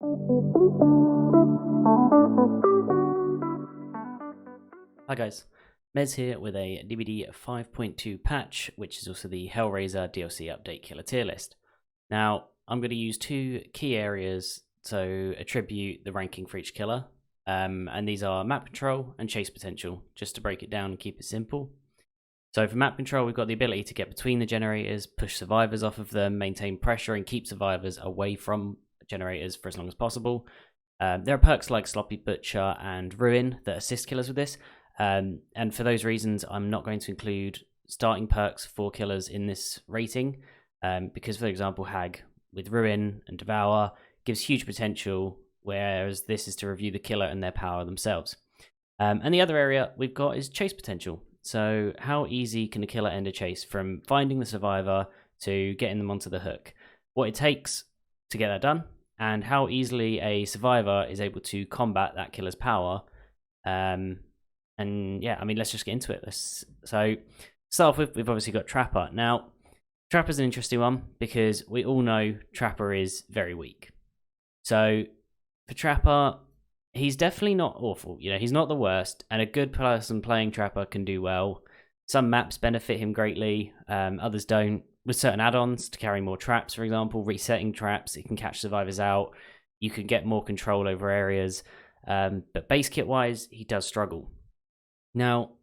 Hi guys, Mez here with a DVD 5.2 patch, which is also the Hellraiser DLC update killer tier list. Now, I'm going to use two key areas to attribute the ranking for each killer, and these are map control and chase potential, just to break it down and keep it simple. So for map control, we've got the ability to get between the generators, push survivors off of them, maintain pressure, and keep survivors away from generators for as long as possible. There are perks like Sloppy Butcher and Ruin that assist killers with this. And for those reasons, I'm not going to include starting perks for killers in this rating, because, for example, Hag with Ruin and Devour gives huge potential, whereas this is to review the killer and their power themselves. And the other area we've got is chase potential. So how easy can a killer end a chase from finding the survivor to getting them onto the hook? What it takes to get that done, and how easily a survivor is able to combat that killer's power. And yeah, I mean, let's just get into it. So start off with, we've obviously got Trapper. Now, Trapper's an interesting one because we all know Trapper is very weak. So for Trapper, he's definitely not awful. You know, he's not the worst, and a good person playing Trapper can do well. Some maps benefit him greatly, others don't. With certain add-ons to carry more traps, for example, resetting traps, it can catch survivors out. You can get more control over areas. But base kit-wise, he does struggle. Now,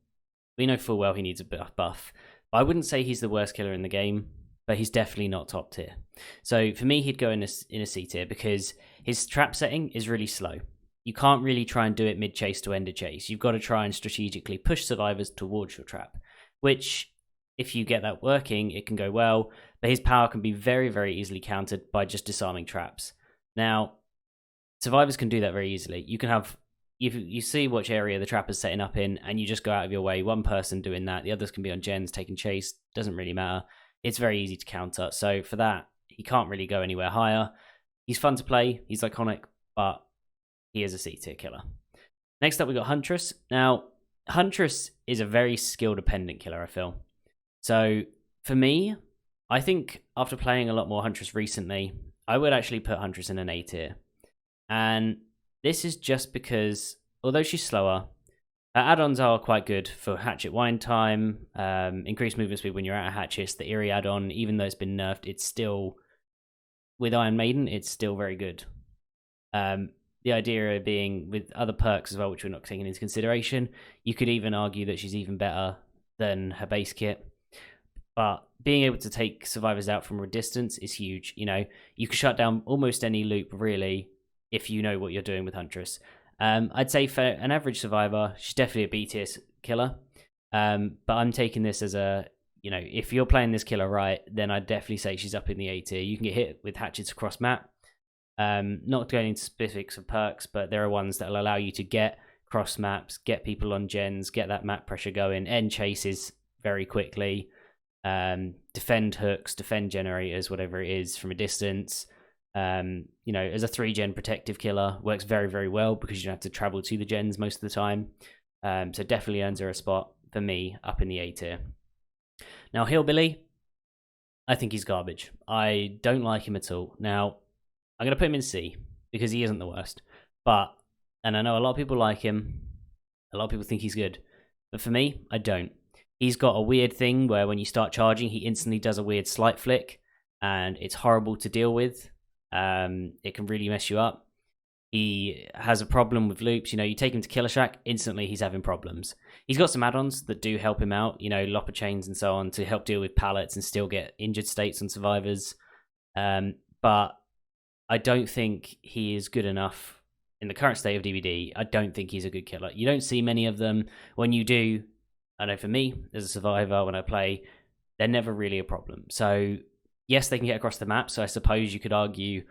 we know full well he needs a buff. I wouldn't say he's the worst killer in the game, but he's definitely not top tier. So for me, he'd go in a C tier because his trap setting is really slow. You can't really try and do it mid-chase to end a chase. You've got to try and strategically push survivors towards your trap, which, if you get that working, it can go well, but his power can be very, very easily countered by just disarming traps. Now, survivors can do that very easily. You can have, you see which area the trapper's setting up in, and you just go out of your way. One person doing that, the others can be on gens, taking chase, doesn't really matter. It's very easy to counter. So for that, he can't really go anywhere higher. He's fun to play, he's iconic, but he is a C tier killer. Next up, we got Huntress. Now, Huntress is a very skill-dependent killer, I feel. So for me, I think after playing a lot more Huntress recently, I would actually put Huntress in an A tier. And this is just because, although she's slower, her add-ons are quite good for hatchet wind time, increased movement speed when you're out of hatchets, the Eerie add-on, even though it's been nerfed, it's still, with Iron Maiden, it's still very good. The idea being, with other perks as well, which we're not taking into consideration, you could even argue that she's even better than her base kit. But being able to take survivors out from a distance is huge. You know, you can shut down almost any loop, really, if you know what you're doing with Huntress. I'd say for an average survivor, she's definitely a B tier killer. But I'm taking this as a, you know, if you're playing this killer right, then I'd definitely say she's up in the A tier. You can get hit with hatchets across map. Not going into specifics of perks, but there are ones that will allow you to get cross maps, get people on gens, get that map pressure going, end chases very quickly. Defend hooks, defend generators, whatever it is from a distance. You know, as a 3-gen protective killer, works very, very well because you don't have to travel to the gens most of the time. So definitely earns her a spot, for me, up in the A tier. Now, Hillbilly, I think he's garbage. I don't like him at all. Now, I'm going to put him in C because he isn't the worst. But, and I know a lot of people like him, a lot of people think he's good. But for me, I don't. He's got a weird thing where when you start charging, he instantly does a weird slight flick, and it's horrible to deal with. It can really mess you up. He has a problem with loops. You know, you take him to Killer Shack, instantly he's having problems. He's got some add-ons that do help him out, you know, lopper chains and so on, to help deal with pallets and still get injured states on survivors. But I don't think he is good enough in the current state of DVD. I don't think he's a good killer. You don't see many of them. When you do, I know for me, as a survivor, when I play, they're never really a problem. So, yes, they can get across the map, so I suppose you could argue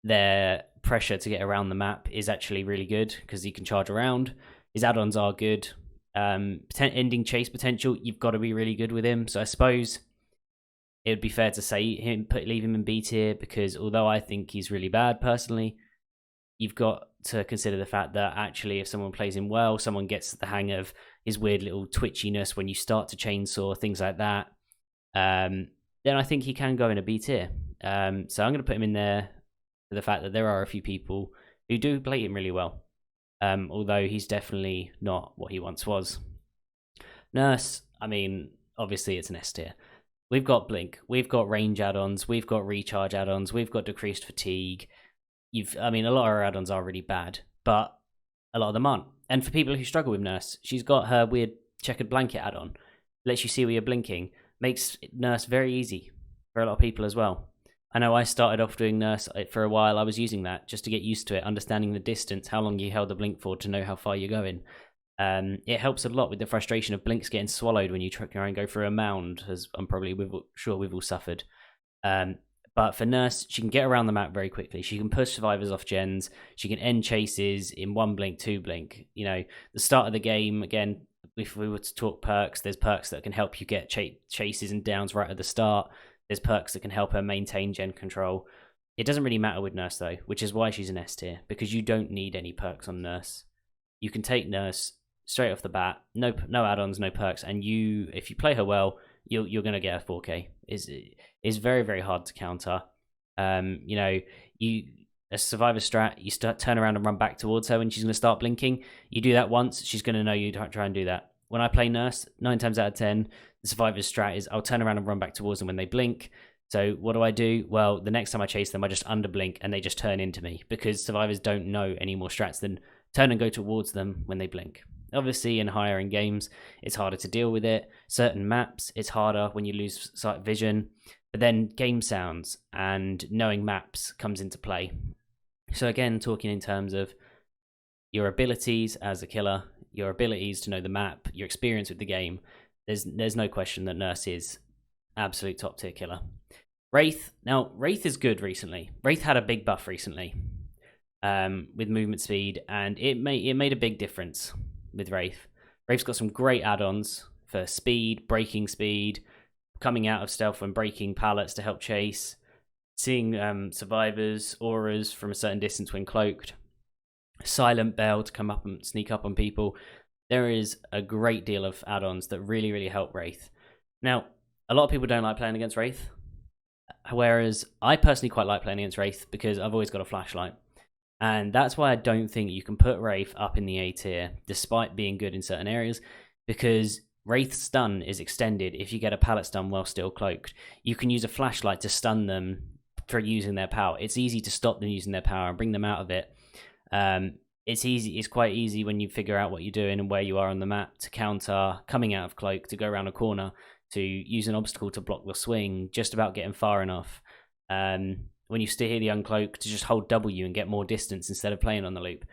their pressure to get around the map is actually really good, because he can charge around. His add-ons are good. Ending chase potential, you've got to be really good with him. So I suppose it would be fair to say leave him in B tier, because although I think he's really bad personally, you've got to consider the fact that actually if someone plays him well, someone gets the hang of his weird little twitchiness when you start to chainsaw, things like that, then I think he can go in a B tier. So I'm going to put him in there for the fact that there are a few people who do play him really well. Although he's definitely not what he once was. Nurse, I mean, obviously it's an S tier. We've got Blink, we've got range add-ons, we've got recharge add-ons, we've got decreased fatigue. A lot of our add-ons are really bad, but a lot of them aren't. And for people who struggle with Nurse, she's got her weird checkered blanket add-on. Lets you see where you're blinking. Makes Nurse very easy for a lot of people as well. I know I started off doing Nurse for a while. I was using that just to get used to it, understanding the distance, how long you held the blink for to know how far you're going. It helps a lot with the frustration of blinks getting swallowed when you try and go through a mound, as I'm probably sure we've all suffered. But for Nurse, she can get around the map very quickly. She can push survivors off gens. She can end chases in 1 blink, 2 blink. The start of the game, again, if we were to talk perks, there's perks that can help you get chases and downs right at the start. There's perks that can help her maintain gen control. It doesn't really matter with Nurse, though, which is why she's an S tier, because you don't need any perks on Nurse. You can take Nurse straight off the bat, no add-ons, no perks, and if you play her well, you're going to get a 4K. It's very, very hard to counter. A survivor strat, you turn around and run back towards her when she's going to start blinking. You do that once, she's going to know you try and do that. When I play Nurse, 9 times out of 10, the survivor's strat is I'll turn around and run back towards them when they blink. So what do? Well, the next time I chase them, I just underblink and they just turn into me, because survivors don't know any more strats than turn and go towards them when they blink. Obviously, in higher end games, it's harder to deal with it. Certain maps, it's harder when you lose sight vision. But then game sounds and knowing maps comes into play. So again, talking in terms of your abilities as a killer, your abilities to know the map, your experience with the game, there's no question that Nurse is absolute top tier killer. Wraith, now Wraith is good recently. Wraith had a big buff recently with movement speed, and it made a big difference with Wraith. Wraith's got some great add-ons for speed, breaking speed, coming out of stealth and breaking pallets to help chase, seeing survivors, auras from a certain distance when cloaked, silent bell to come up and sneak up on people. There is a great deal of add-ons that really, really help Wraith. Now, a lot of people don't like playing against Wraith, whereas I personally quite like playing against Wraith because I've always got a flashlight. And that's why I don't think you can put Wraith up in the A tier, despite being good in certain areas, because Wraith's stun is extended if you get a pallet stun while still cloaked. You can use a flashlight to stun them for using their power. It's easy to stop them using their power and bring them out of it. It's quite easy when you figure out what you're doing and where you are on the map to counter coming out of cloak, to go around a corner, to use an obstacle to block the swing, just about getting far enough. When you still hear the uncloak, to just hold W and get more distance instead of playing on the loop.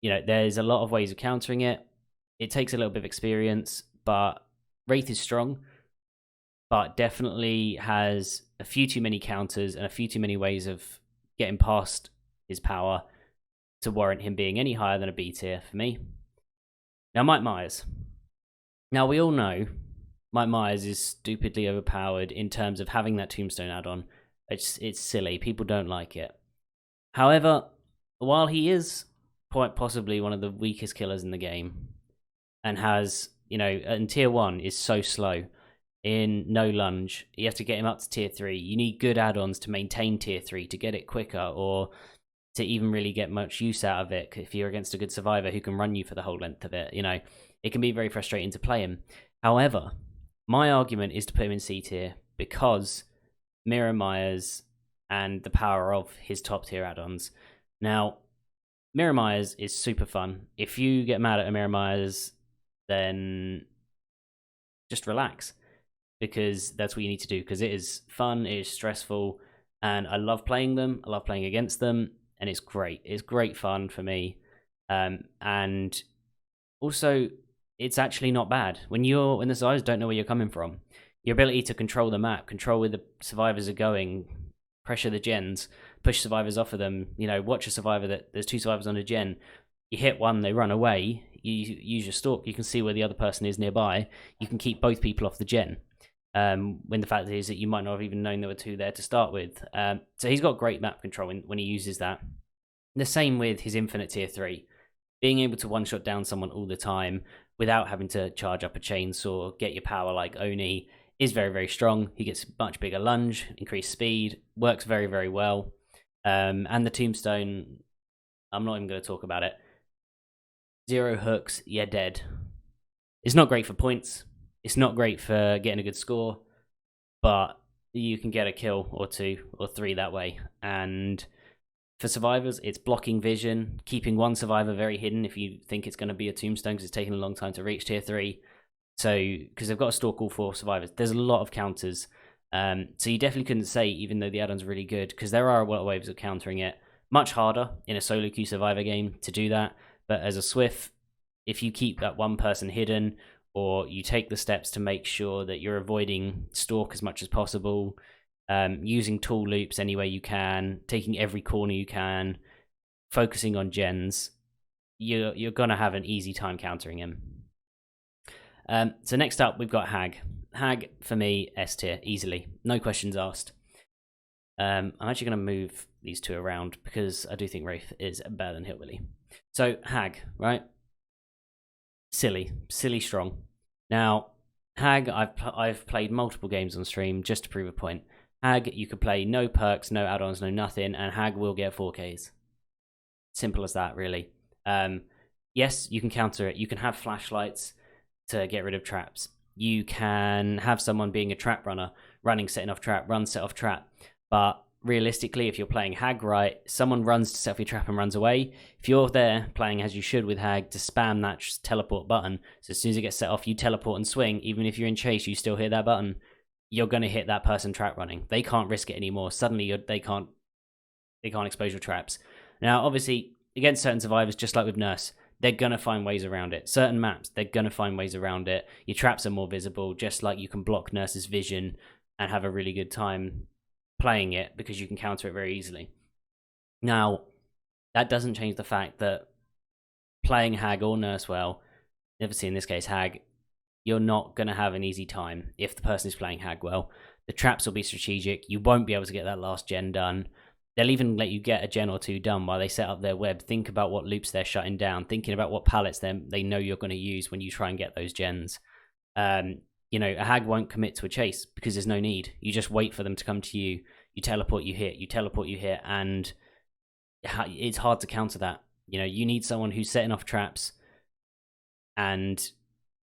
There's a lot of ways of countering it. It takes a little bit of experience, but Wraith is strong, but definitely has a few too many counters and a few too many ways of getting past his power to warrant him being any higher than a B tier for me. Now, Mike Myers. Now, we all know Mike Myers is stupidly overpowered in terms of having that tombstone add-on. It's silly. People don't like it. However, while he is quite possibly one of the weakest killers in the game, and has, and tier 1 is so slow in no lunge, you have to get him up to tier 3. You need good add-ons to maintain tier 3 to get it quicker, or to even really get much use out of it if you're against a good survivor who can run you for the whole length of it. It can be very frustrating to play him. However, my argument is to put him in C tier because Mirror Myers and the power of his top tier add-ons. Now, Mirror Myers is super fun. If you get mad at a Mirror Myers, then just relax, because that's what you need to do, because it is fun, it is stressful, and I love playing them. I love playing against them, and it's great. It's great fun for me. And also, it's actually not bad. When the survivors don't know where you're coming from, your ability to control the map, control where the survivors are going, pressure the gens, push survivors off of them, watch a survivor that there's 2 survivors on a gen, you hit one, they run away, you use your stalk, you can see where the other person is nearby, you can keep both people off the gen. When the fact is that you might not have even known there were 2 there to start with. So he's got great map control when he uses that. The same with his infinite tier 3. Being able to one-shot down someone all the time without having to charge up a chainsaw, get your power like Oni, is very, very strong. He gets much bigger lunge, increased speed, works very, very well. And the tombstone, I'm not even going to talk about it. 0 hooks, you're dead. It's not great for points. It's not great for getting a good score, but you can get a kill or 2 or 3 that way. And for survivors, it's blocking vision, keeping one survivor very hidden if you think it's going to be a tombstone because it's taking a long time to reach tier 3. So, because they've got to stalk all 4 survivors, there's a lot of counters. So you definitely couldn't say, even though the add-on's really good, because there are a lot of ways of countering it. Much harder in a solo queue survivor game to do that, but as a Swift, if you keep that one person hidden, or you take the steps to make sure that you're avoiding stalk as much as possible, using tool loops any way you can, taking every corner you can, focusing on gens, you're going to have an easy time countering him. So next up, we've got Hag. Hag, for me, S tier, easily. No questions asked. I'm actually going to move these 2 around because I do think Wraith is better than Hillbilly. So, Hag, right? Silly strong. Now, Hag, I've played multiple games on stream just to prove a point. Hag, you could play no perks, no add-ons, no nothing, and Hag will get 4Ks. Simple as that, really. Yes, you can counter it. You can have flashlights to get rid of traps. You can have someone being a trap runner, running, setting off trap, run, set off trap. But realistically, if you're playing Hag right, someone runs to set off your trap and runs away. If you're there playing as you should with Hag to spam that teleport button, so as soon as it gets set off, you teleport and swing. Even if you're in chase, you still hit that button. You're going to hit that person trap running. They can't risk it anymore. Suddenly, they can't expose your traps. Now, obviously, against certain survivors, just like with Nurse, they're going to find ways around it. Certain maps, they're going to find ways around it. Your traps are more visible, just like you can block Nurse's vision and have a really good time playing it because you can counter it very easily. Now, that doesn't change the fact that playing Hag or Nurse well, obviously in this case Hag, you're not going to have an easy time if the person is playing Hag well. The traps will be strategic. You won't be able to get that last gen done. They'll even let you get a gen or 2 done while they set up their web. Think about what loops they're shutting down, thinking about what pallets they know you're going to use when you try and get those gens. A Hag won't commit to a chase because there's no need. You just wait for them to come to you. You teleport, you hit, and it's hard to counter that. You need someone who's setting off traps and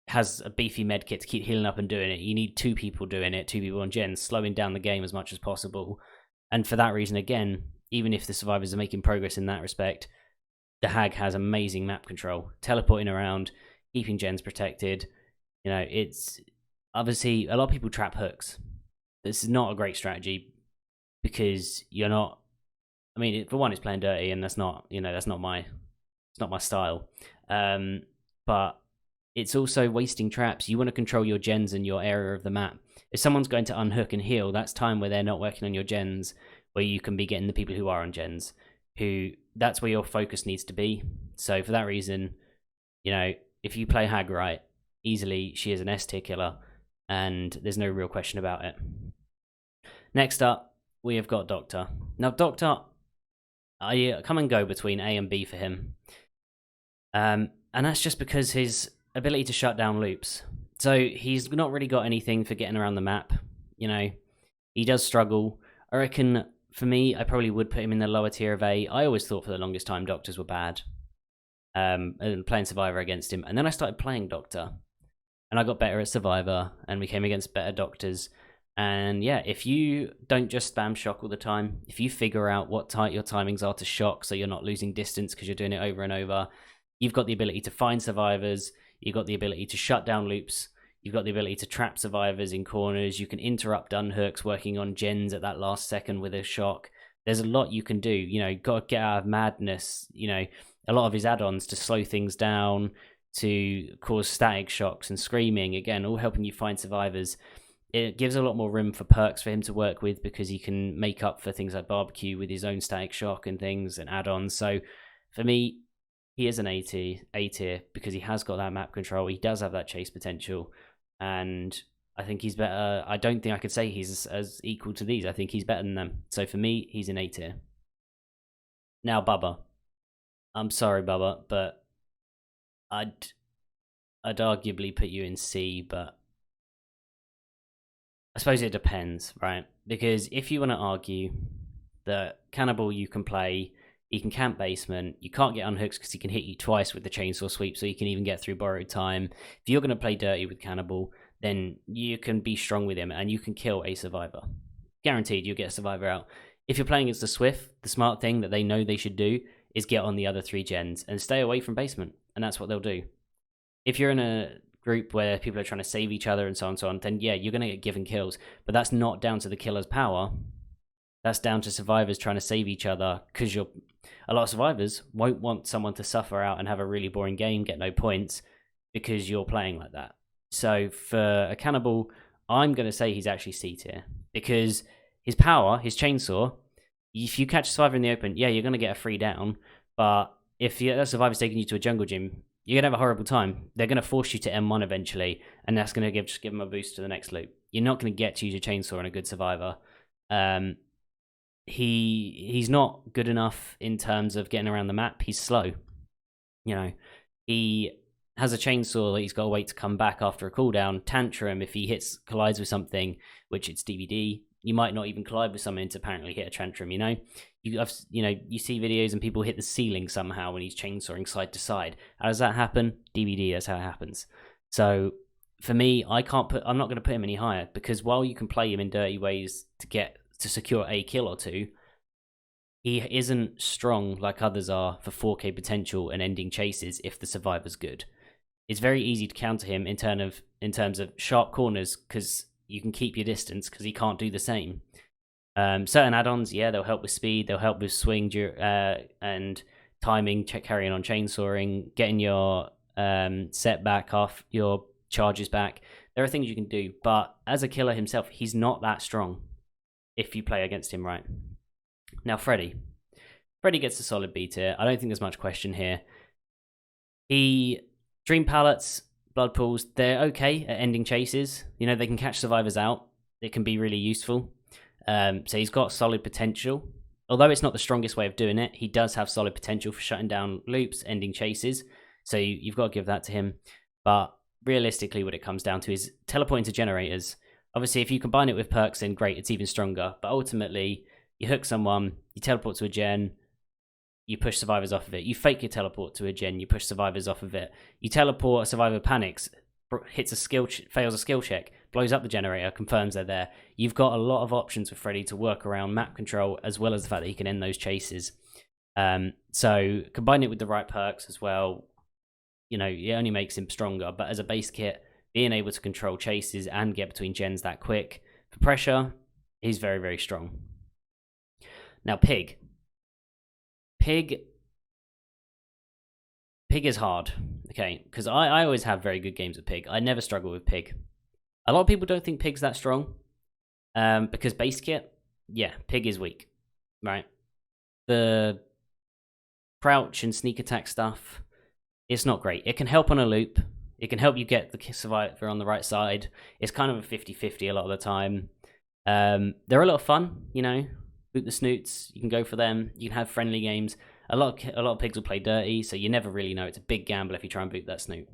has a beefy medkit to keep healing up and doing it. You need 2 people doing it, 2 people on gens, slowing down the game as much as possible. And for that reason, again, even if the survivors are making progress in that respect, the Hag has amazing map control, teleporting around, keeping gens protected. It's obviously a lot of people trap hooks. This is not a great strategy because you're not. I mean, for one, it's playing dirty, and that's not my style. But it's also wasting traps. You want to control your gens and your area of the map. If someone's going to unhook and heal, that's time where they're not working on your gens, where you can be getting the people who are on gens. That's where your focus needs to be. So for that reason, if you play Hag right, easily she is an S tier killer, and there's no real question about it. Next up, we have got Doctor. Now, Doctor, I come and go between A and B for him. And that's just because his ability to shut down loops. So he's not really got anything for getting around the map. He does struggle. I reckon, for me, I probably would put him in the lower tier of A. I always thought for the longest time Doctors were bad. And playing Survivor against him. And then I started playing Doctor. And I got better at Survivor. And we came against better Doctors. And yeah, if you don't just spam shock all the time, if you figure out what tight your timings are to shock so you're not losing distance because you're doing it over and over, you've got the ability to find survivors, you've got the ability to shut down loops, you've got the ability to trap survivors in corners, you can interrupt unhooks working on gens at that last second with a shock. There's a lot you can do. Got to get out of madness. A lot of his add-ons to slow things down, to cause static shocks and screaming, again, all helping you find survivors. It gives a lot more room for perks for him to work with because he can make up for things like barbecue with his own static shock and things and add-ons. So for me, he is an A tier because he has got that map control. He does have that chase potential, and I think he's better. I don't think I could say he's as equal to these. I think he's better than them. So for me, he's an A tier. Now, Bubba. I'm sorry, Bubba, but I'd arguably put you in C, but I suppose it depends, right? Because if you want to argue that Cannibal you can play, he can camp basement, you can't get unhooks because he can hit you twice with the chainsaw sweep, so you can even get through borrowed time. If you're going to play dirty with Cannibal, then you can be strong with him and you can kill a survivor. Guaranteed you'll get a survivor out. If you're playing against the Swift, the smart thing that they know they should do is get on the other 3 gens and stay away from basement, and that's what they'll do. If you're in a group where people are trying to save each other and so on, then yeah, you're going to get given kills, but that's not down to the killer's power. That's down to survivors trying to save each other, because a lot of survivors won't want someone to suffer out and have a really boring game, get no points, because you're playing like that. So for a Cannibal, I'm going to say he's actually C tier, because his power, his chainsaw, if you catch a survivor in the open, yeah, you're going to get a free down, but if that survivor's taking you to a jungle gym, you're going to have a horrible time. They're going to force you to M1 eventually, and that's going to just give them a boost to the next loop. You're not going to get to use your chainsaw on a good survivor. He's not good enough in terms of getting around the map. He's slow. You know, he has a chainsaw that he's got to wait to come back after a cooldown. Tantrum, if he collides with something, which it's DVD, you might not even collide with something to apparently hit a tantrum. You see videos and people hit the ceiling somehow when he's chainsawing side to side. How does that happen? DVD, that's how it happens. So for me, I'm not going to put him any higher, because while you can play him in dirty ways to secure a kill or two, he isn't strong like others are for 4K potential and ending chases if the survivor's good. It's very easy to counter him in terms of sharp corners, because you can keep your distance, because he can't do the same. Certain add-ons, yeah, they'll help with speed, they'll help with swing and timing, carrying on chainsawing, getting your setback off, your charges back. There are things you can do, but as a killer himself, he's not that strong if you play against him right. Now, Freddy gets a solid B tier. I don't think there's much question here. Dream pallets, blood pools, they're okay at ending chases. They can catch survivors out. It can be really useful. So he's got solid potential. Although it's not the strongest way of doing it, he does have solid potential for shutting down loops, ending chases. So you've got to give that to him. But realistically, what it comes down to is teleporting to generators. Obviously, if you combine it with perks, then great, it's even stronger. But ultimately, you hook someone, you teleport to a gen, you push survivors off of it. You fake your teleport to a gen, you push survivors off of it. You teleport, a survivor panics, fails a skill check, blows up the generator, confirms they're there. You've got a lot of options for Freddy to work around map control, as well as the fact that he can end those chases. So combine it with the right perks as well. It only makes him stronger. But as a base kit, being able to control chases and get between gens that quick for pressure, he's very, very strong. Now, Pig is hard, okay, because I always have very good games with Pig. I never struggle with Pig. A lot of people don't think Pig's that strong, because base kit, yeah, Pig is weak, right? The crouch and sneak attack stuff, it's not great. It can help on a loop. It can help you get the survivor on the right side. It's kind of a 50-50 a lot of the time. They're a lot of fun, Boot the snoots, you can go for them. You can have friendly games. A lot of pigs will play dirty, so you never really know. It's a big gamble if you try and boot that snoot.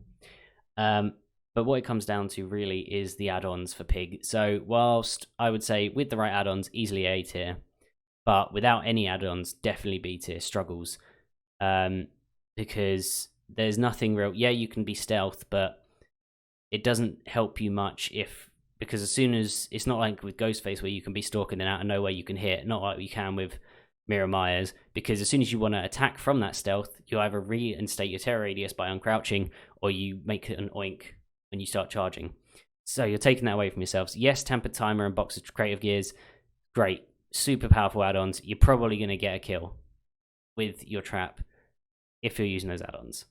But what it comes down to really is the add-ons for Pig. So whilst I would say with the right add-ons, easily A tier, but without any add-ons, definitely B tier, struggles. Because there's nothing real. Yeah, you can be stealth, but it doesn't help you much because as soon as, it's not like with Ghostface where you can be stalking and out of nowhere you can hit, not like you can with Mirror Myers, because as soon as you want to attack from that stealth, you either reinstate your terror radius by uncrouching, or you make it an oink when you start charging. So you're taking that away from yourselves. Yes, Tempered Timer and Box of Creative Gears, great, super powerful add-ons. You're probably going to get a kill with your trap if you're using those add-ons.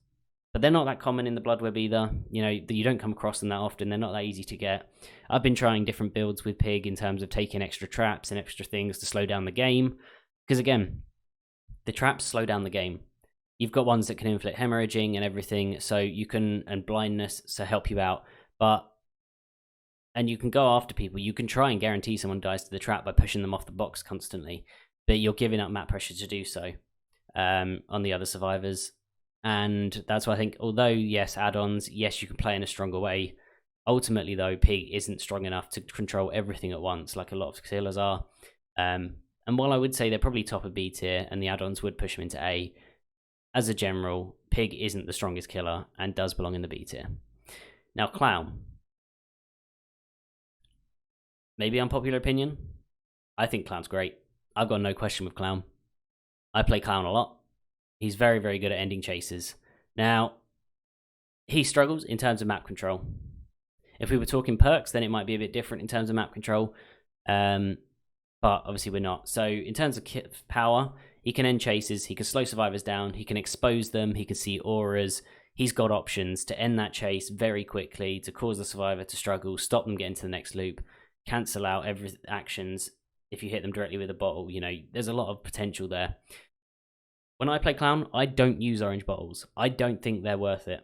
But they're not that common in the Blood Web either. You don't come across them that often. They're not that easy to get. I've been trying different builds with Pig in terms of taking extra traps and extra things to slow down the game. Because again, the traps slow down the game. You've got ones that can inflict hemorrhaging and everything, so you can, and blindness to help you out. And you can go after people. You can try and guarantee someone dies to the trap by pushing them off the box constantly. But you're giving up map pressure to do so on the other survivors. And that's why I think, although, yes, add-ons, yes, you can play in a stronger way. Ultimately, though, Pig isn't strong enough to control everything at once, like a lot of killers are. And while I would say they're probably top of B tier, and the add-ons would push them into A, as a general, Pig isn't the strongest killer and does belong in the B tier. Now, Clown. Maybe unpopular opinion. I think Clown's great. I've got no question with Clown. I play Clown a lot. He's very, very good at ending chases. Now, he struggles in terms of map control. If we were talking perks, then it might be a bit different in terms of map control. But obviously we're not. So in terms of power, he can end chases, he can slow survivors down, he can expose them, he can see auras. He's got options to end that chase very quickly, to cause the survivor to struggle, stop them getting to the next loop, cancel out every actions if you hit them directly with a bottle. You know, there's a lot of potential there. When I play Clown, I don't use orange bottles. I don't think they're worth it.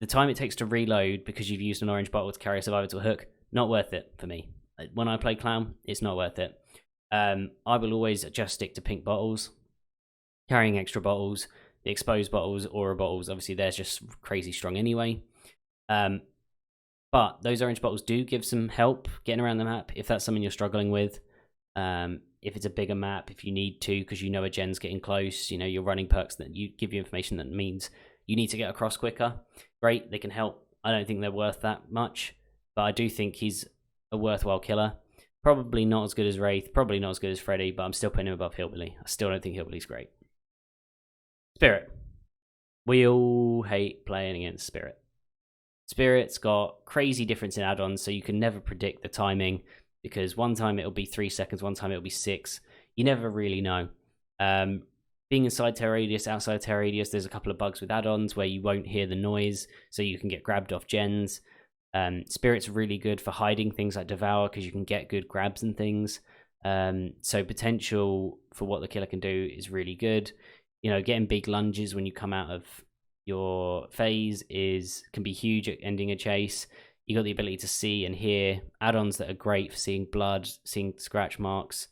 The time it takes to reload because you've used an orange bottle to carry a survivor to a hook, not worth it for me. When I play Clown, it's not worth it. I will always just stick to pink bottles, carrying extra bottles. The exposed bottles, aura bottles, obviously they're just crazy strong anyway. But those orange bottles do give some help getting around the map if that's something you're struggling with. If it's a bigger map, if you need to, because you know a gen's getting close, you know, you're running perks that you give you information that means you need to get across quicker. Great, they can help. I don't think they're worth that much, but I do think he's a worthwhile killer. Probably not as good as Wraith, probably not as good as Freddy, but I'm still putting him above Hillbilly. I still don't think Hillbilly's great. Spirit. We all hate playing against Spirit. Spirit's got crazy difference in add-ons, so you can never predict the timing, because one time it'll be 3 seconds, one time it'll be 6. You never really know. Being inside terror radius, outside terror radius, there's a couple of bugs with add-ons where you won't hear the noise, so you can get grabbed off gens. Spirit's really good for hiding things like Devour, because you can get good grabs and things. So potential for what the killer can do is really good. You know, getting big lunges when you come out of your phase can be huge at ending a chase. You got the ability to see and hear add-ons that are great for seeing blood, seeing scratch marks,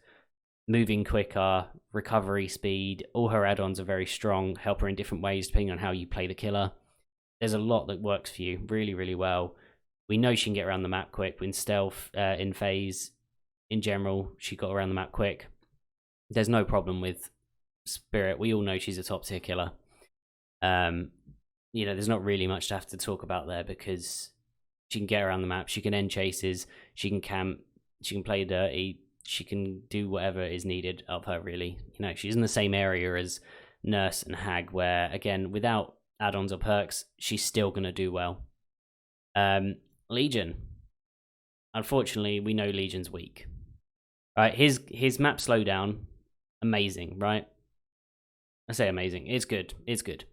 moving quicker, recovery speed. All her add-ons are very strong, help her in different ways depending on how you play the killer. There's a lot that works for you really, really well. We know she can get around the map quick. In stealth, in phase, in general, she got around the map quick. There's no problem with Spirit. We all know she's a top tier killer. You know, there's not really much to have to talk about there, because she can get around the map, she can end chases, she can camp, she can play dirty, she can do whatever is needed of her, really. You know, she's in the same area as Nurse and Hag, where, again, without add-ons or perks, she's still going to do well. Legion. Unfortunately, we know Legion's weak. Right, his map slowdown, amazing, right? I say amazing. It's good. It's good.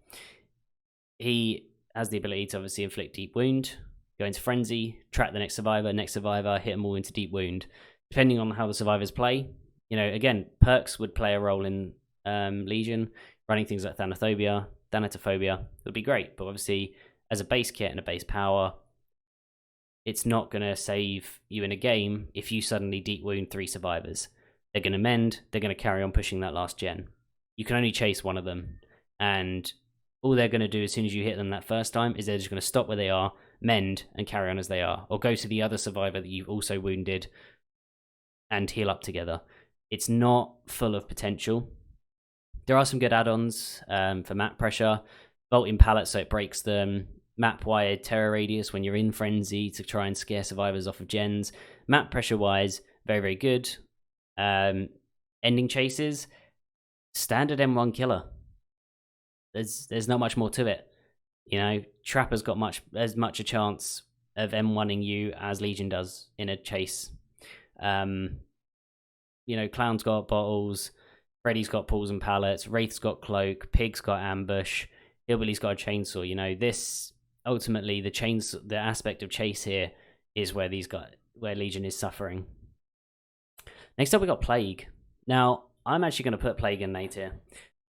He has the ability to obviously inflict deep wound, go into frenzy, track the next survivor, hit them all into deep wound. Depending on how the survivors play, you know, again, perks would play a role in Legion. Running things like Thanatophobia would be great, but obviously as a base kit and a base power, it's not going to save you in a game if you suddenly deep wound 3 survivors. They're going to mend, they're going to carry on pushing that last gen. You can only chase one of them, and all they're going to do as soon as you hit them that first time is they're just going to stop where they are, mend, and carry on as they are, or go to the other survivor that you've also wounded and heal up together. It's not full of potential. There are some good add-ons for map pressure, vaulting pallets so it breaks them, map-wired terror radius when you're in frenzy to try and scare survivors off of gens. Map pressure-wise, very, very good. Ending chases, standard M1 killer. There's not much more to it. You know, Trapper's got as much a chance of M1ing you as Legion does in a chase. You know, Clown's got bottles, Freddy's got pools and pallets, Wraith's got cloak, Pig's got ambush, Hillbilly's got a chainsaw. You know, this ultimately the aspect of chase here is where Legion is suffering. Next up we got Plague. Now, I'm actually going to put Plague in A tier.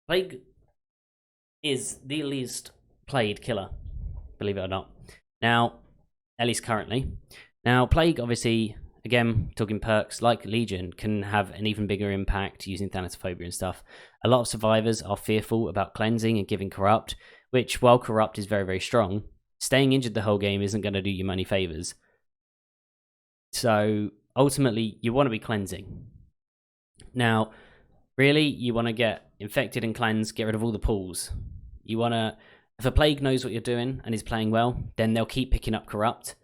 Plague is the least played killer, believe it or not. Now, at least currently. Now, Plague, obviously, again, talking perks, like Legion, can have an even bigger impact using Thanatophobia and stuff. A lot of survivors are fearful about cleansing and giving Corrupt, which, while Corrupt is very, very strong, staying injured the whole game isn't going to do you many favors. So, ultimately, you want to be cleansing. Now, really, you want to get infected and cleanse, get rid of all the pools. You want to, if a plague knows what you're doing and is playing well, then they'll keep picking up corrupt.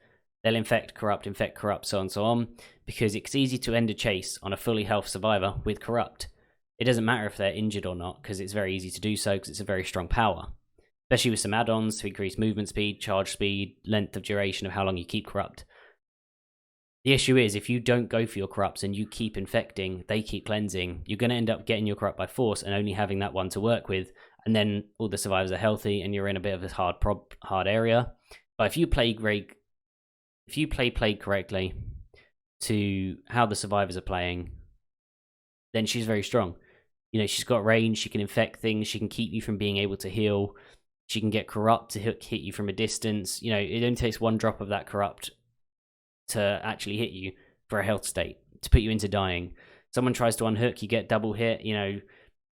They'll infect, corrupt, so on and so on, because it's easy to end a chase on a fully health survivor with corrupt. It doesn't matter if they're injured or not, because it's very easy to do so, because it's a very strong power. Especially with some add-ons to increase movement speed, charge speed, length of duration of how long you keep corrupt. The issue is, if you don't go for your corrupts and you keep infecting, they keep cleansing, you're going to end up getting your corrupt by force and only having that one to work with, and then all the survivors are healthy and you're in a bit of a hard area. But if you play plague correctly to how the survivors are playing, then she's very strong. You know, she's got range, she can infect things, she can keep you from being able to heal, she can get corrupt to hit you from a distance. You know, it only takes one drop of that corrupt to actually hit you for a health state, to put you into dying. Someone tries to unhook, you get double hit. You know,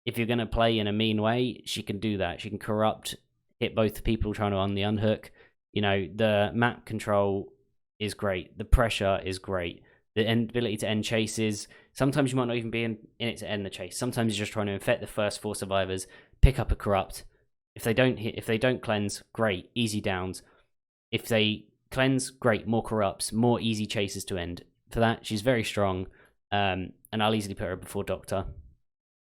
if you're going to play in a mean way, she can do that. She can corrupt, hit both the people trying to unhook. You know, the map control is great. The pressure is great. The ability to end chases. Sometimes you might not even be in it to end the chase. Sometimes you're just trying to infect the first 4 survivors, pick up a corrupt. If they don't cleanse, great, easy downs. If they cleanse, great, more corrupts, more easy chases to end. For that, she's very strong, and I'll easily put her before Doctor.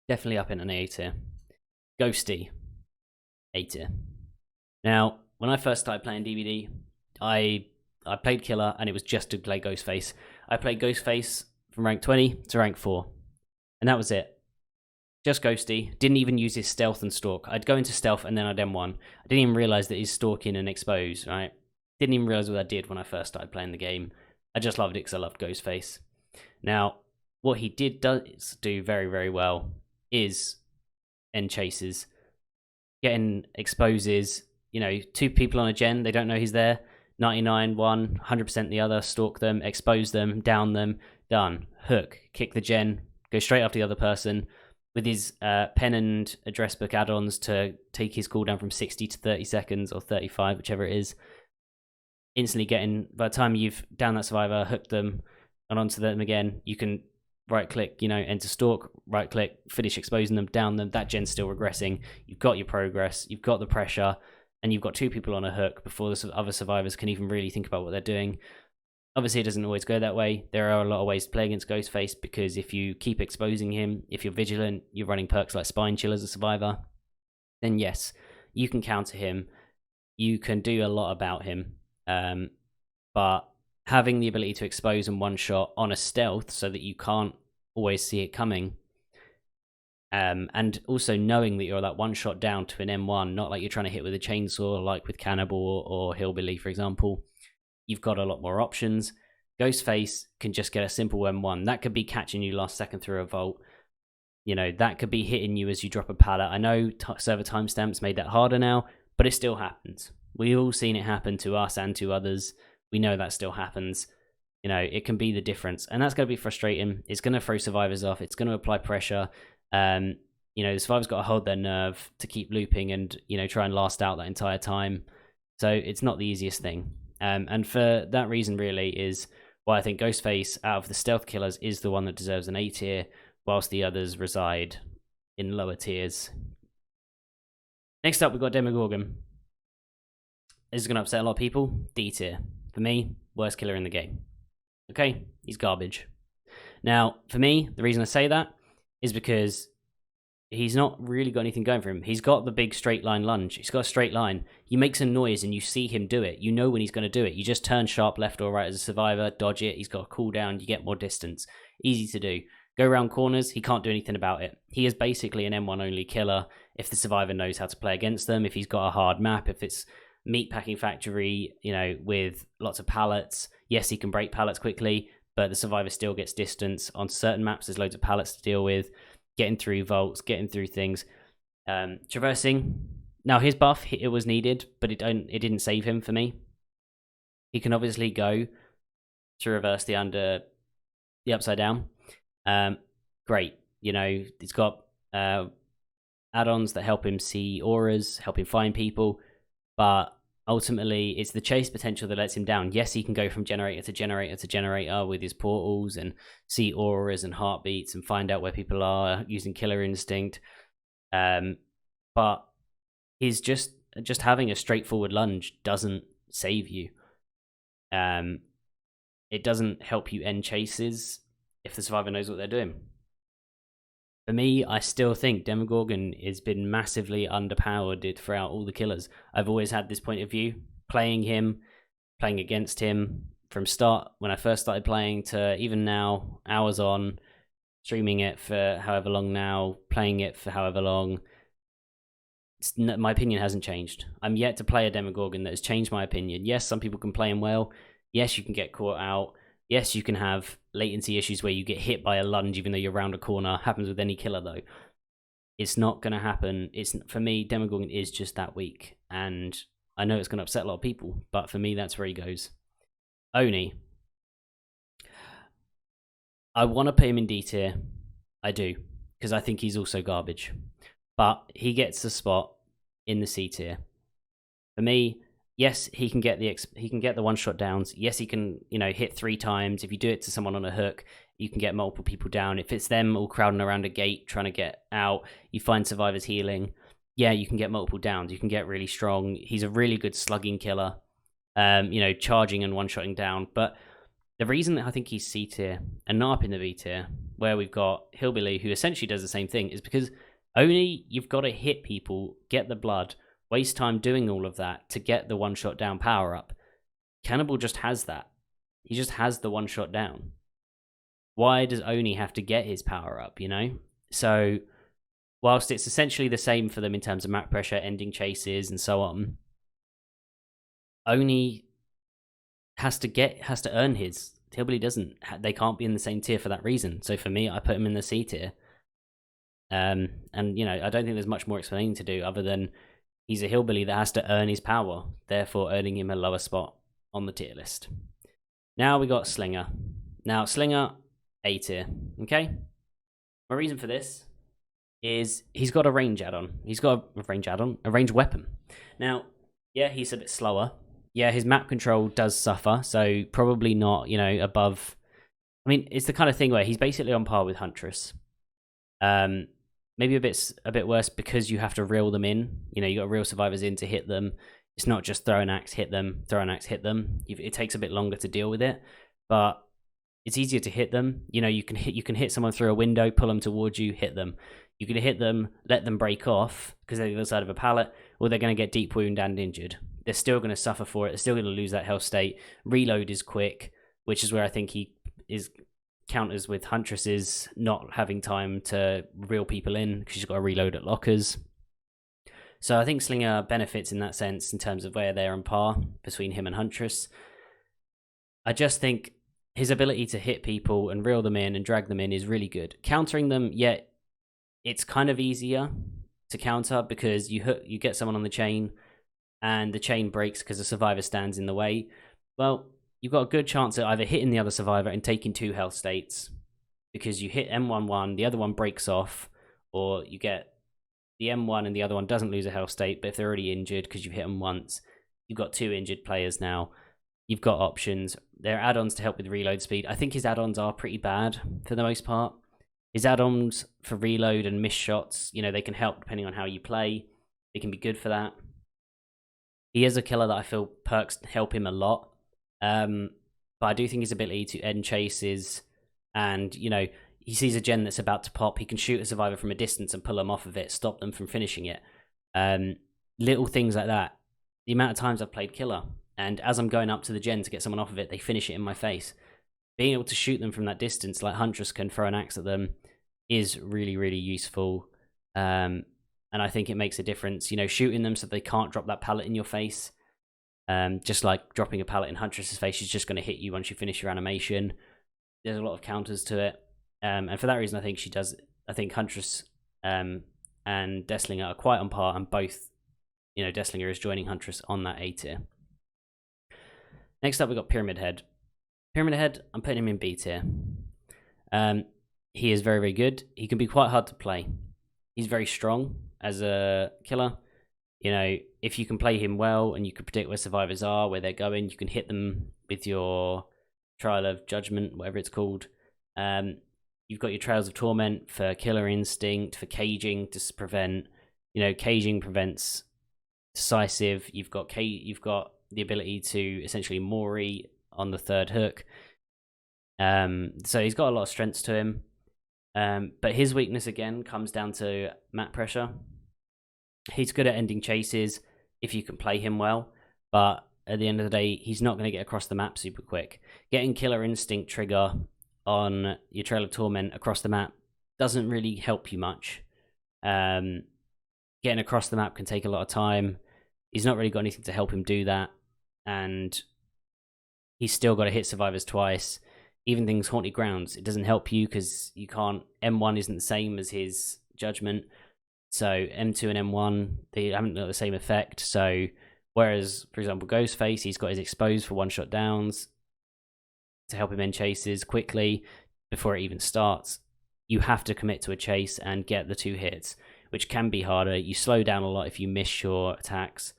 Definitely up in an A tier. Ghosty, A tier. Now, when I first started playing DBD, I played Killer, and it was just to play Ghostface. I played Ghostface from rank 20 to rank 4, and that was it. Just Ghosty. Didn't even use his stealth and stalk. I'd go into stealth, and then I'd M1. I didn't even realise that he's stalking and expose, right? Didn't even realise what I did when I first started playing the game. I just loved it because I loved Ghostface. Now, what he does do very, very well is end chases. Getting exposes, you know, 2 people on a gen, they don't know he's there. 99, 1, 100% the other, stalk them, expose them, down them, done. Hook, kick the gen, go straight after the other person. With his pen and address book add-ons to take his cooldown from 60 to 30 seconds, or 35, whichever it is. Instantly getting, by the time you've down that survivor, hooked them, and onto them again, you can right-click, you know, enter stalk, right-click, finish exposing them, down them. That gen's still regressing. You've got your progress, you've got the pressure, and you've got 2 people on a hook before the other survivors can even really think about what they're doing. Obviously, it doesn't always go that way. There are a lot of ways to play against Ghostface, because if you keep exposing him, if you're vigilant, you're running perks like Spine Chill as a survivor, then yes, you can counter him. You can do a lot about him. But having the ability to expose and one-shot on a stealth so that you can't always see it coming, and also knowing that you're that one-shot down to an M1, not like you're trying to hit with a chainsaw like with Cannibal or Hillbilly, for example. You've got a lot more options. Ghostface can just get a simple M1. That could be catching you last second through a vault. You know, that could be hitting you as you drop a pallet. I know server timestamps made that harder now, but it still happens. We've all seen it happen to us and to others. We know that still happens. You know, it can be the difference. And that's going to be frustrating. It's going to throw survivors off. It's going to apply pressure. You know, the survivors got to hold their nerve to keep looping and, you know, try and last out that entire time. So it's not the easiest thing. And for that reason, really, is why I think Ghostface, out of the stealth killers, is the one that deserves an A tier, whilst the others reside in lower tiers. Next up, we've got Demogorgon. This is going to upset a lot of people. D tier. For me, worst killer in the game. Okay, he's garbage. Now, for me, the reason I say that is because he's not really got anything going for him. He's got the big straight line lunge. He's got a straight line. He makes a noise and you see him do it. You know when he's going to do it. You just turn sharp left or right as a survivor, dodge it. He's got a cooldown. You get more distance. Easy to do. Go around corners. He can't do anything about it. He is basically an M1 only killer if the survivor knows how to play against them. If he's got a hard map. If it's meatpacking factory, you know, with lots of pallets. Yes, he can break pallets quickly, but the survivor still gets distance. On certain maps, there's loads of pallets to deal with. Getting through vaults, getting through things, traversing. Now his buff, it was needed, but it didn't save him for me. He can obviously go to reverse the upside down. Great, you know, he's got add-ons that help him see auras, help him find people, but ultimately, it's the chase potential that lets him down. Yes, he can go from generator to generator to generator with his portals and see auras and heartbeats and find out where people are using killer instinct. But he's just having a straightforward lunge doesn't save you. It doesn't help you end chases if the survivor knows what they're doing. For me, I still think Demogorgon has been massively underpowered throughout all the killers. I've always had this point of view, playing against him from start when I first started playing to even now, hours on, streaming it for however long now, playing it for however long. My opinion hasn't changed. I'm yet to play a Demogorgon that has changed my opinion. Yes, some people can play him well. Yes, you can get caught out. Yes, you can have latency issues where you get hit by a lunge even though you're around a corner. Happens with any killer, though. It's not going to happen. For me, Demogorgon is just that weak. And I know it's going to upset a lot of people, but for me, that's where he goes. Oni. I want to put him in D tier. I do. Because I think he's also garbage. But he gets a spot in the C tier. For me, yes, he can get the one-shot downs. Yes, he can, hit 3 times. If you do it to someone on a hook, you can get multiple people down. If it's them all crowding around a gate trying to get out, you find survivors healing. Yeah, you can get multiple downs. You can get really strong. He's a really good slugging killer, charging and one-shotting down. But the reason that I think he's C tier and not up in the B tier, where we've got Hillbilly, who essentially does the same thing, is because only you've got to hit people, get the blood, waste time doing all of that to get the one-shot down power-up. Cannibal just has that. He just has the one-shot down. Why does Oni have to get his power-up, So, whilst it's essentially the same for them in terms of map pressure, ending chases, and so on, Oni has to earn his. Hillbilly doesn't. They can't be in the same tier for that reason. So for me, I put him in the C tier. And, I don't think there's much more explaining to do other than he's a Hillbilly that has to earn his power, therefore earning him a lower spot on the tier list. Now we got Slinger. Now, Slinger, A tier, okay? My reason for this is he's got a range add-on. He's got a range weapon. Now, yeah, he's a bit slower. Yeah, his map control does suffer, so probably not, above... I mean, it's the kind of thing where he's basically on par with Huntress. Maybe a bit worse because you have to reel them in. You got to reel survivors in to hit them. It's not just throw an axe, hit them, throw an axe, hit them. It takes a bit longer to deal with it, but it's easier to hit them. You can hit someone through a window, pull them towards you, hit them. You can hit them, let them break off because they're the other side of a pallet, or they're going to get deep wound and injured. They're still going to suffer for it. They're still going to lose that health state. Reload is quick, which is where I think he is counters with Huntress's not having time to reel people in because she's got to reload at lockers. So I think Slinger benefits in that sense in terms of where they're on par between him and Huntress. I just think his ability to hit people and reel them in and drag them in is really good. Countering them, yet it's kind of easier to counter because you get someone on the chain and the chain breaks because the survivor stands in the way. Well, you've got a good chance of either hitting the other survivor and taking 2 health states because you hit M1, the other one breaks off, or you get the M1 and the other one doesn't lose a health state, but if they're already injured because you've hit them once, you've got 2 injured players now. You've got options. There are add-ons to help with reload speed. I think his add-ons are pretty bad for the most part. His add-ons for reload and miss shots, they can help depending on how you play. They can be good for that. He is a killer that I feel perks help him a lot. But I do think his ability to end chases and, he sees a gen that's about to pop, he can shoot a survivor from a distance and pull them off of it, stop them from finishing it. Little things like that. The amount of times I've played killer, and as I'm going up to the gen to get someone off of it, they finish it in my face. Being able to shoot them from that distance, like Huntress can throw an axe at them, is really, really useful. And I think it makes a difference, shooting them so they can't drop that pallet in your face. Just like dropping a pallet in Huntress's face, she's just going to hit you once you finish your animation. There's a lot of counters to it. And for that reason, I think she does. I think Huntress and Desslinger are quite on par, and both, Desslinger is joining Huntress on that A tier. Next up, we've got Pyramid Head. Pyramid Head, I'm putting him in B tier. He is very, very good. He can be quite hard to play. He's very strong as a killer. You know, if you can play him well and you can predict where survivors are, where they're going, you can hit them with your Trial of Judgment, whatever it's called. You've got your Trails of Torment for Killer Instinct, for caging to prevent. You know, caging prevents decisive. You've got the ability to essentially Mori on the third hook. So he's got a lot of strengths to him. But his weakness again comes down to map pressure. He's good at ending chases if you can play him well, but at the end of the day, he's not going to get across the map super quick. Getting Killer Instinct trigger on your Trail of Torment across the map doesn't really help you much. Getting across the map can take a lot of time. He's not really got anything to help him do that, and he's still got to hit survivors twice. Even things Haunted Grounds, it doesn't help you because you can't. M1 isn't the same as his Judgment. So M2 and M1, they haven't got the same effect. So whereas, for example, Ghostface, he's got his Exposed for one-shot downs to help him end chases quickly before it even starts. You have to commit to a chase and get the 2 hits, which can be harder. You slow down a lot if you miss your attacks.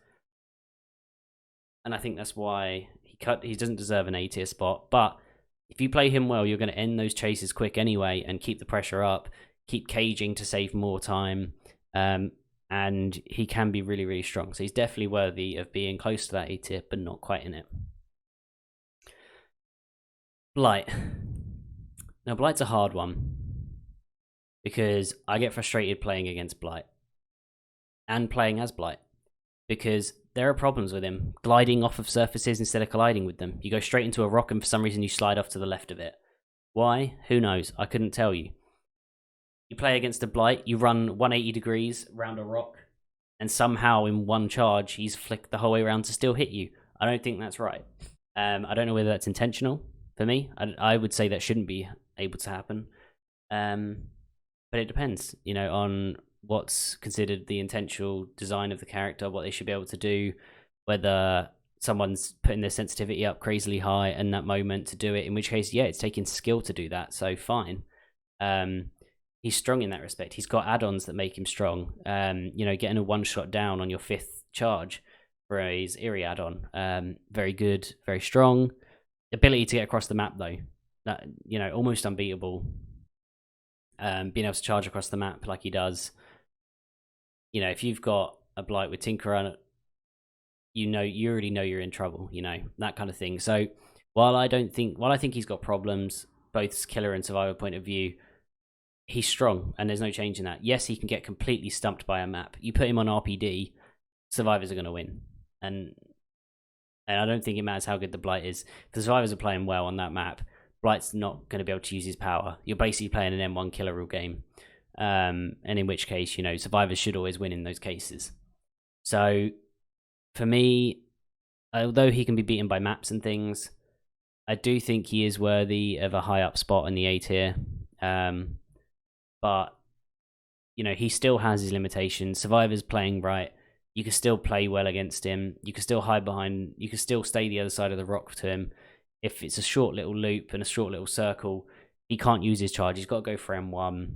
And I think that's why he doesn't deserve an A tier spot. But if you play him well, you're going to end those chases quick anyway and keep the pressure up, keep caging to save more time. And he can be really, really strong. So he's definitely worthy of being close to that A tier, but not quite in it. Blight. Now, Blight's a hard one because I get frustrated playing against Blight and playing as Blight because there are problems with him gliding off of surfaces instead of colliding with them. You go straight into a rock and for some reason you slide off to the left of it. Why? Who knows? I couldn't tell you. You play against a Blight, you run 180 degrees around a rock, and somehow in one charge, he's flicked the whole way around to still hit you. I don't think that's right. I don't know whether that's intentional for me. I would say that shouldn't be able to happen. But it depends, you know, on what's considered the intentional design of the character, what they should be able to do, whether someone's putting their sensitivity up crazily high in that moment to do it, in which case, yeah, it's taking skill to do that, so fine. He's strong in that respect. He's got add-ons that make him strong. You know, getting a one-shot down on your 5th charge for his Eerie add-on. Very good, very strong. Ability to get across the map, though. That, you know, almost unbeatable. Being able to charge across the map like he does. You know, if you've got a Blight with Tinkerer, you already know you're in trouble, you know, that kind of thing. So while I think he's got problems, both killer and survivor point of view, he's strong, and there's no change in that. Yes, he can get completely stumped by a map. You put him on RPD, survivors are going to win. And I don't think it matters how good the Blight is. If the survivors are playing well on that map, Blight's not going to be able to use his power. You're basically playing an M1 killer rule game. And in which case, you know, survivors should always win in those cases. So, for me, although he can be beaten by maps and things, I do think he is worthy of a high up spot in the A tier. But, you know, he still has his limitations. Survivor's playing right. You can still play well against him. You can still hide behind. You can still stay the other side of the rock to him. If it's a short little loop and a short little circle, he can't use his charge. He's got to go for M1.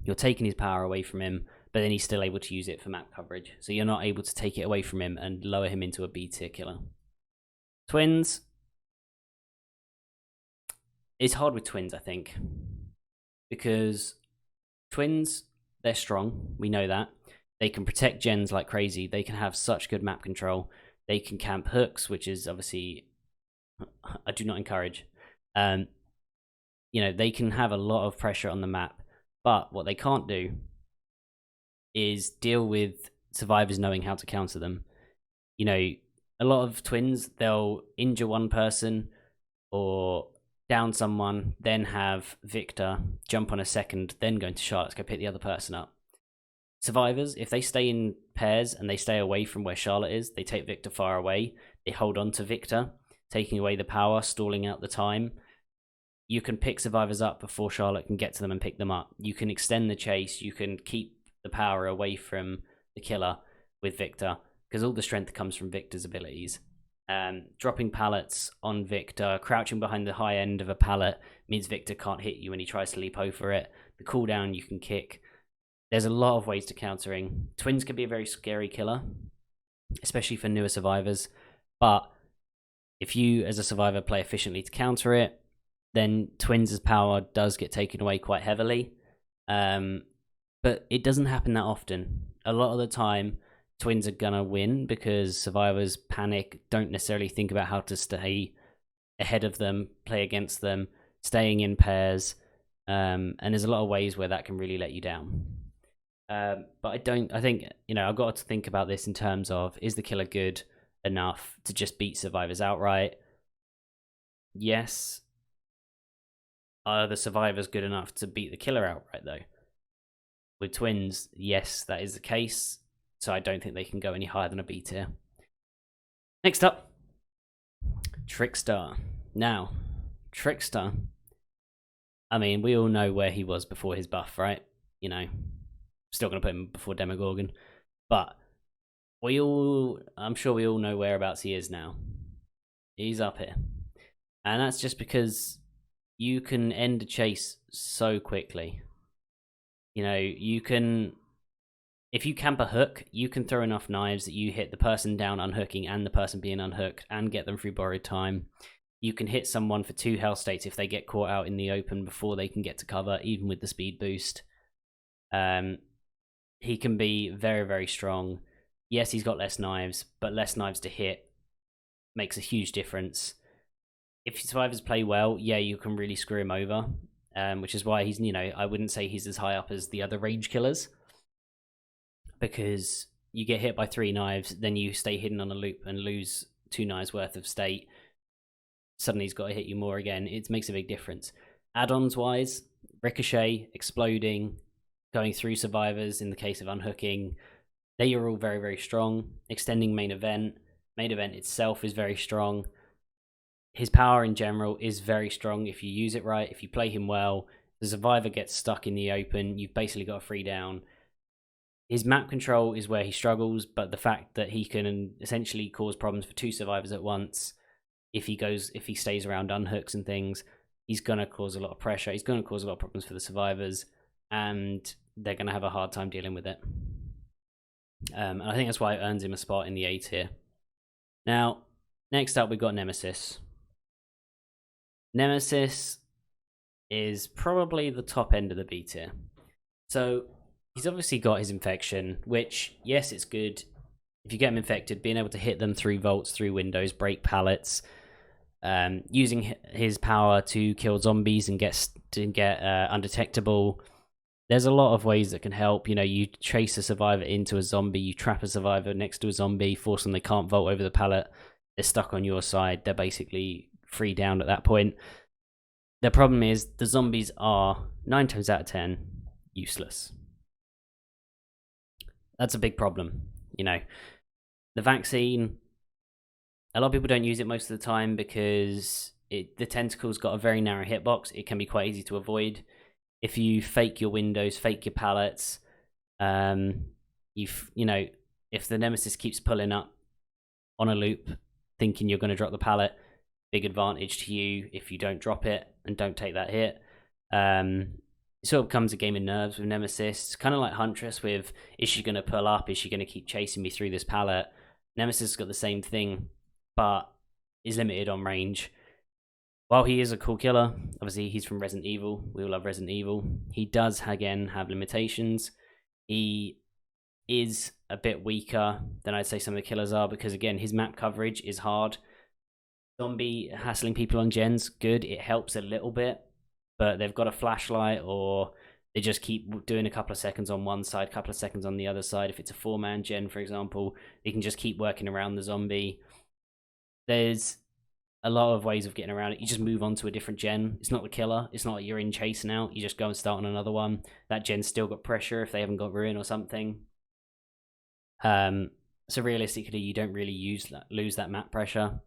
You're taking his power away from him, but then he's still able to use it for map coverage. So you're not able to take it away from him and lower him into a B tier killer. Twins. It's hard with twins, I think. Because twins, they're strong. We know that. They can protect gens like crazy. They can have such good map control. They can camp hooks, which is obviously I do not encourage. You know, they can have a lot of pressure on the map, but what they can't do is deal with survivors knowing how to counter them. You know, a lot of twins, they'll injure one person or down someone, then have Victor jump on a second, then go into Charlotte to go pick the other person up. Survivors, if they stay in pairs and they stay away from where Charlotte is, they take Victor far away, they hold on to Victor, taking away the power, stalling out the time. You can pick survivors up before Charlotte can get to them and pick them up. You can extend the chase, you can keep the power away from the killer with Victor, because all the strength comes from Victor's abilities. Dropping pallets on Victor, crouching behind the high end of a pallet means Victor can't hit you when he tries to leap over it. The cooldown you can kick there's a lot of ways to countering. Twins can be a very scary killer, especially for newer survivors. But if you, as a survivor, play efficiently to counter it, then Twins' power does get taken away quite heavily. But it doesn't happen that often. A lot of the time, Twins are gonna win because survivors panic, don't necessarily think about how to stay ahead of them, play against them, staying in pairs, and there's a lot of ways where that can really let you down. But I think, I've got to think about this in terms of, is the killer good enough to just beat survivors outright? Yes. Are the survivors good enough to beat the killer outright, though? With Twins, yes, that is the case. So I don't think they can go any higher than a B tier. Next up, Trickster. Now, Trickster, I mean, we all know where he was before his buff, right? Still going to put him before Demogorgon. But I'm sure we all know whereabouts he is now. He's up here. And that's just because you can end a chase so quickly. You can, if you camp a hook, you can throw enough knives that you hit the person down unhooking and the person being unhooked and get them through borrowed time. You can hit someone for 2 health states if they get caught out in the open before they can get to cover, even with the speed boost. He can be very, very strong. Yes, he's got less knives, but less knives to hit makes a huge difference. If survivors play well, yeah, you can really screw him over, which is why he's, I wouldn't say he's as high up as the other range killers, because you get hit by 3 knives, then you stay hidden on a loop and lose 2 knives worth of state. Suddenly he's got to hit you more again. It makes a big difference. Add-ons wise, Ricochet, Exploding, going through survivors in the case of unhooking, they are all very, very strong. Extending main event itself is very strong. His power in general is very strong if you use it right, if you play him well. The survivor gets stuck in the open, you've basically got a free down. His map control is where he struggles, but the fact that he can essentially cause problems for 2 survivors at once, if he stays around unhooks and things, he's going to cause a lot of pressure. He's going to cause a lot of problems for the survivors, and they're going to have a hard time dealing with it. And I think that's why it earns him a spot in the A tier. Now, next up, we've got Nemesis. Nemesis is probably the top end of the B tier. So, he's obviously got his infection, which, yes, it's good. If you get him infected, being able to hit them through vaults, through windows, break pallets, using his power to kill zombies and get undetectable. There's a lot of ways that can help. You chase a survivor into a zombie, you trap a survivor next to a zombie, force them, they can't vault over the pallet, they're stuck on your side, they're basically free down at that point. The problem is the zombies are 9 times out of 10 useless. That's a big problem. The vaccine, a lot of people don't use it most of the time because the tentacle's got a very narrow hitbox. It can be quite easy to avoid. If you fake your windows, fake your pallets, if the Nemesis keeps pulling up on a loop, thinking you're going to drop the pallet, big advantage to you if you don't drop it and don't take that hit. It sort of becomes a game of nerves with Nemesis. It's kind of like Huntress with, is she going to pull up? Is she going to keep chasing me through this pallet? Nemesis has got the same thing, but is limited on range. While he is a cool killer, obviously he's from Resident Evil. We all love Resident Evil. He does, again, have limitations. He is a bit weaker than I'd say some of the killers are because, again, his map coverage is hard. Zombie hassling people on gens, good. It helps a little bit, but they've got a flashlight or they just keep doing a couple of seconds on one side, a couple of seconds on the other side. If it's a 4-man gen, for example, they can just keep working around the zombie. There's a lot of ways of getting around it. You just move on to a different gen. It's not the killer. It's not like you're in chase now. You just go and start on another one. That gen's still got pressure if they haven't got ruin or something. So realistically, you don't really lose that map pressure.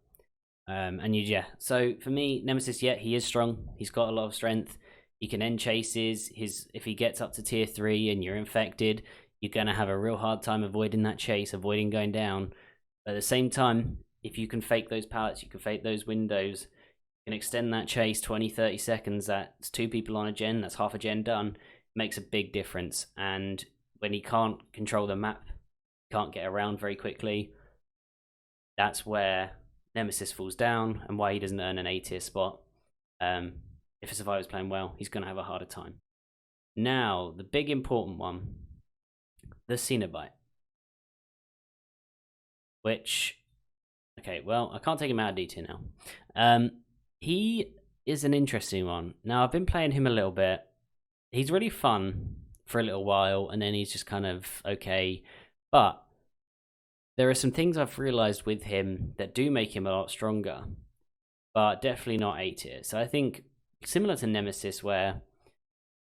So for me, Nemesis, yeah, he is strong. He's got a lot of strength. He can end chases. If he gets up to tier 3 and you're infected, you're going to have a real hard time avoiding that chase, avoiding going down. But at the same time, if you can fake those pallets, you can fake those windows, you can extend that chase 20, 30 seconds, that's 2 people on a gen, that's half a gen done, makes a big difference. And when he can't control the map, can't get around very quickly, that's where Nemesis falls down and why he doesn't earn an A tier spot. If a survivor's playing well, he's going to have a harder time. Now, the big important one, the Cenobite. Which, okay, well, I can't take him out of D tier now. He is an interesting one. Now, I've been playing him a little bit. He's really fun for a little while, and then he's just kind of okay. But there are some things I've realized with him that do make him a lot stronger, but definitely not A tier. So I think similar to Nemesis, where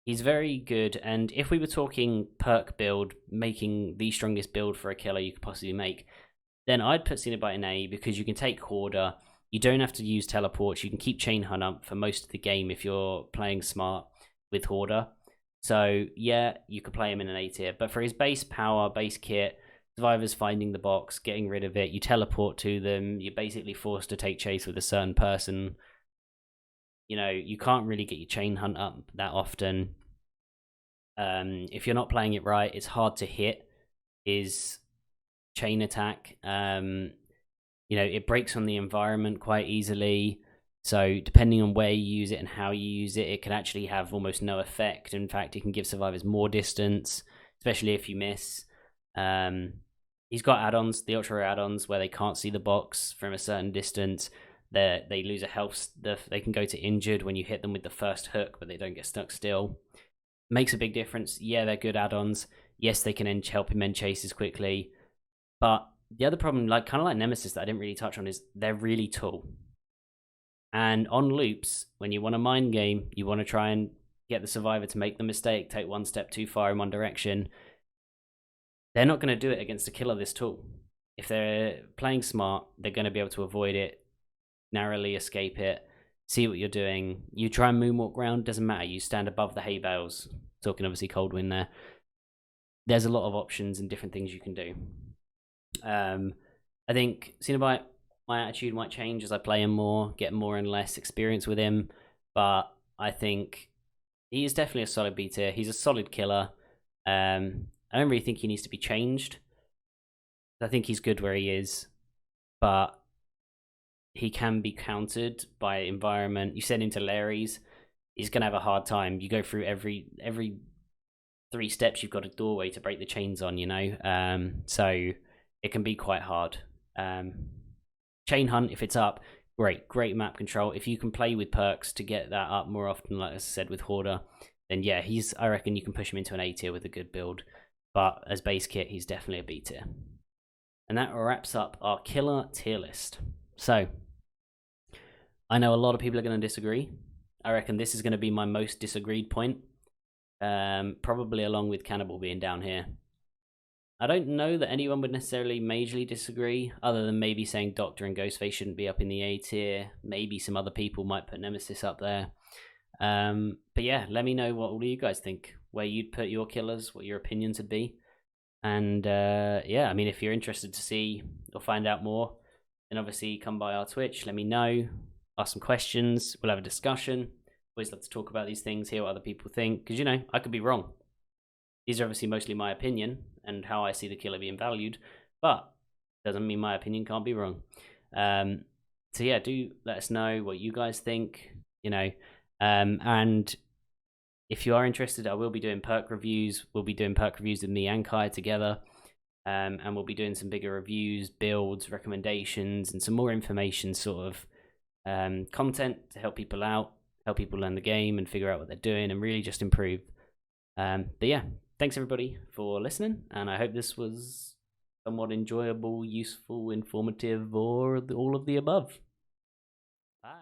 he's very good, and if we were talking perk build, making the strongest build for a killer you could possibly make, then I'd put Cenobite in A, because you can take Hoarder, you don't have to use teleports, you can keep Chain Hunt up for most of the game if you're playing smart with Hoarder. So yeah, you could play him in an A tier, but for his base power, base kit, survivors finding the box, getting rid of it, you teleport to them, you're basically forced to take chase with a certain person. You know, you can't really get your Chain Hunt up that often. If you're not playing it right, it's hard to hit his chain attack. You know, it breaks on the environment quite easily, so depending on where you use it and how you use it, it can actually have almost no effect. In fact, it can give survivors more distance, especially if you miss. He's got add-ons, the ultra rare add-ons, where they can't see the box from a certain distance. They lose a health, they can go to injured when you hit them with the first hook, but they don't get stuck still. Makes a big difference. Yeah, they're good add-ons. Yes, they can help him end chases quickly. But the other problem, kind of like Nemesis, that I didn't really touch on, is they're really tall. And on loops, when you want a mind game, you want to try and get the survivor to make the mistake, take one step too far in one direction, they're not going to do it against a killer this tall. If they're playing smart, they're going to be able to avoid it, narrowly escape it, see what you're doing. You try and moonwalk round, doesn't matter. You stand above the hay bales, talking obviously Cold Wind there. There's a lot of options and different things you can do. I think Cenobite, my attitude might change as I play him more, get more and less experience with him, but I think he is definitely a solid B tier. He's a solid killer. I don't really think he needs to be changed. I think he's good where he is, but he can be countered by environment. You send him to Larry's, he's going to have a hard time. You go through every 3 steps, you've got a doorway to break the chains on, you know? So it can be quite hard. Chain Hunt, if it's up, great map control. If you can play with perks to get that up more often, like I said with Hoarder, then yeah, I reckon you can push him into an A tier with a good build. But as base kit, he's definitely a B tier. And that wraps up our killer tier list. So, I know a lot of people are going to disagree. I reckon this is going to be my most disagreed point. Probably along with Cannibal being down here. I don't know that anyone would necessarily majorly disagree, other than maybe saying Doctor and Ghostface shouldn't be up in the A tier. Maybe some other people might put Nemesis up there. But yeah, let me know what all of you guys think, where you'd put your killers, what your opinions would be. And yeah, I mean, if you're interested to see or find out more, then obviously come by our Twitch, let me know, ask some questions, we'll have a discussion. Always love to talk about these things, hear what other people think, because, you know, I could be wrong. These are obviously mostly my opinion and how I see the killer being valued, but doesn't mean my opinion can't be wrong. So yeah, do let us know what you guys think, you know, and if you are interested, I will be doing perk reviews. We'll be doing perk reviews with Mezz&Cai together, and we'll be doing some bigger reviews, builds, recommendations, and some more information sort of content to help people out, help people learn the game and figure out what they're doing and really just improve. But yeah, thanks everybody for listening, and I hope this was somewhat enjoyable, useful, informative, or all of the above. Bye.